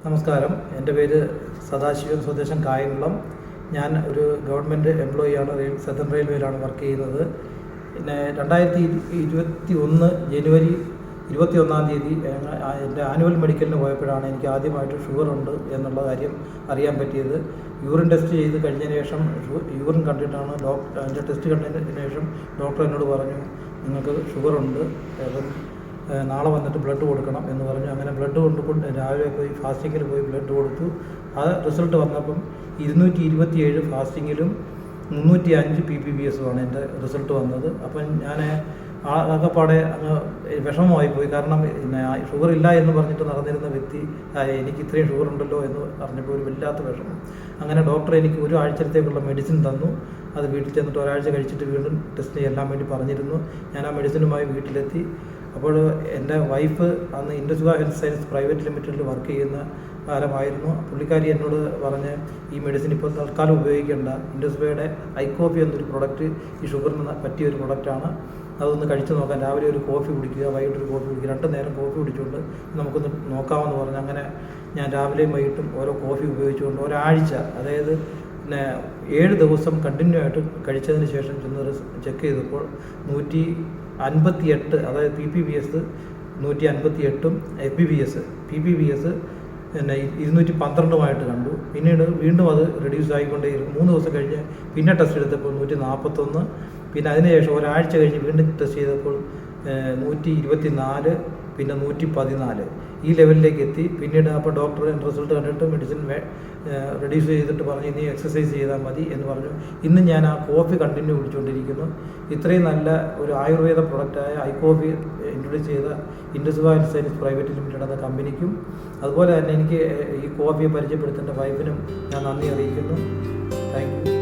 നമസ്കാരം. എൻ്റെ പേര് സദാശിവൻ, സ്വദേശം കായംകുളം. ഞാൻ ഒരു ഗവൺമെൻറ് എംപ്ലോയിയാണ്. സദൻ റെയിൽവേയിലാണ് വർക്ക് ചെയ്യുന്നത്. പിന്നെ 2021 ജനുവരി 21 എൻ്റെ ആനുവൽ മെഡിക്കലിന് പോയപ്പോഴാണ് എനിക്ക് ആദ്യമായിട്ട് ഷുഗറുണ്ട് എന്നുള്ള കാര്യം അറിയാൻ പറ്റിയത്. യൂറിൻ ടെസ്റ്റ് ചെയ്ത് കഴിഞ്ഞതിന് ശേഷം യൂറിൻ കണ്ടിട്ടാണ് എൻ്റെ ടെസ്റ്റ് കണ്ടതിന് ശേഷം ഡോക്ടർ എന്നോട് പറഞ്ഞു, നിങ്ങൾക്ക് ഷുഗറുണ്ട്, അപ്പം നാളെ വന്നിട്ട് ബ്ലഡ് കൊടുക്കണം എന്ന് പറഞ്ഞു. അങ്ങനെ ബ്ലഡ് കൊണ്ടുകൊണ്ട് രാവിലെ പോയി ഫാസ്റ്റിങ്ങിൽ പോയി ബ്ലഡ് കൊടുത്തു. ആ റിസൾട്ട് വന്നപ്പം 227 ഫാസ്റ്റിങ്ങിലും 305 PPBS-ഉമാണ് എൻ്റെ റിസൾട്ട് വന്നത്. അപ്പം ഞാൻ ആകെപ്പാടെ അങ്ങ് വിഷമമായി പോയി. കാരണം ഷുഗർ ഇല്ല എന്ന് പറഞ്ഞിട്ട് നടന്നിരുന്ന വ്യക്തി എനിക്ക് ഇത്രയും ഷുഗർ ഉണ്ടല്ലോ എന്ന് പറഞ്ഞപ്പോൾ ഒരു വല്ലാത്ത വിഷമം. അങ്ങനെ ഡോക്ടർ എനിക്ക് ഒരു ആഴ്ചത്തേക്കുള്ള മെഡിസിൻ തന്നു. അത് വീട്ടിൽ ചെന്നിട്ട് ഒരാഴ്ച കഴിച്ചിട്ട് വീണ്ടും ടെസ്റ്റ് ചെയ്യാൻ വേണ്ടി പറഞ്ഞിരുന്നു. ഞാൻ ആ മെഡിസിനുമായി വീട്ടിലെത്തി. അപ്പോൾ എൻ്റെ വൈഫ് അന്ന് ഇൻഡസ്വ ഹെൽത്ത് സയൻസ് പ്രൈവറ്റ് ലിമിറ്റഡിൽ വർക്ക് ചെയ്യുന്ന കാലമായിരുന്നു. പുള്ളിക്കാരി എന്നോട് പറഞ്ഞ്, ഈ മെഡിസിൻ ഇപ്പോൾ തൽക്കാലം ഉപയോഗിക്കേണ്ട, ഇൻഡസ്വയുടെ ഐക്കോഫി എന്നൊരു പ്രൊഡക്റ്റ് ഈ ഷുഗറിന് പറ്റിയൊരു പ്രൊഡക്റ്റാണ്, അതൊന്ന് കഴിച്ചു നോക്കാം. രാവിലെ ഒരു കോഫി കുടിക്കുക, വൈകിട്ടൊരു കോഫി കുടിക്കുക, 2 നേരം കോഫി കുടിച്ചുകൊണ്ട് നമുക്കൊന്ന് നോക്കാമെന്ന് പറഞ്ഞു. അങ്ങനെ ഞാൻ രാവിലെയും വൈകിട്ടും ഓരോ കോഫി ഉപയോഗിച്ചുകൊണ്ട് ഒരാഴ്ച, അതായത് 7 ദിവസം കണ്ടിന്യൂ ആയിട്ട് കഴിച്ചതിന് ശേഷം ചെന്ന് ചെക്ക് ചെയ്തപ്പോൾ 158, അതായത് PPBS 158ഉം PPBS 212 കണ്ടു. പിന്നീട് വീണ്ടും അത് റെഡ്യൂസ് ആയിക്കൊണ്ടേയിരുന്നു. 3 ദിവസം കഴിഞ്ഞ് പിന്നെ ടെസ്റ്റ് എടുത്തപ്പോൾ 141, പിന്നെ അതിനുശേഷം ഒരാഴ്ച കഴിഞ്ഞ് വീണ്ടും ടെസ്റ്റ് ചെയ്തപ്പോൾ 124, പിന്നെ 114 ഈ ലെവലിലേക്ക് എത്തി. പിന്നീട് അപ്പോൾ ഡോക്ടർ റിസൾട്ട് കണ്ടിട്ട് മെഡിസിൻ റെഡ്യൂസ് ചെയ്തിട്ട് പറഞ്ഞു, ഇനി എക്സസൈസ് ചെയ്താൽ മതി എന്ന് പറഞ്ഞു. ഇന്ന് ഞാൻ ആ കോഫി കണ്ടിന്യൂ കുടിച്ചുകൊണ്ടിരിക്കുന്നു. ഇത്രയും നല്ല ഒരു ആയുർവേദ പ്രൊഡക്റ്റായ ഐക്കോഫി ഇൻട്രൊഡ്യൂസ് ചെയ്ത ഇൻഡസ്വ ഹെൽത്ത് സയൻസ് പ്രൈവറ്റ് ലിമിറ്റഡ് എന്ന കമ്പനിക്കും അതുപോലെ തന്നെ എനിക്ക് ഈ കോഫിയെ പരിചയപ്പെടുത്തേണ്ട വൈഫിനും ഞാൻ നന്ദി അറിയിക്കുന്നു. Thank you.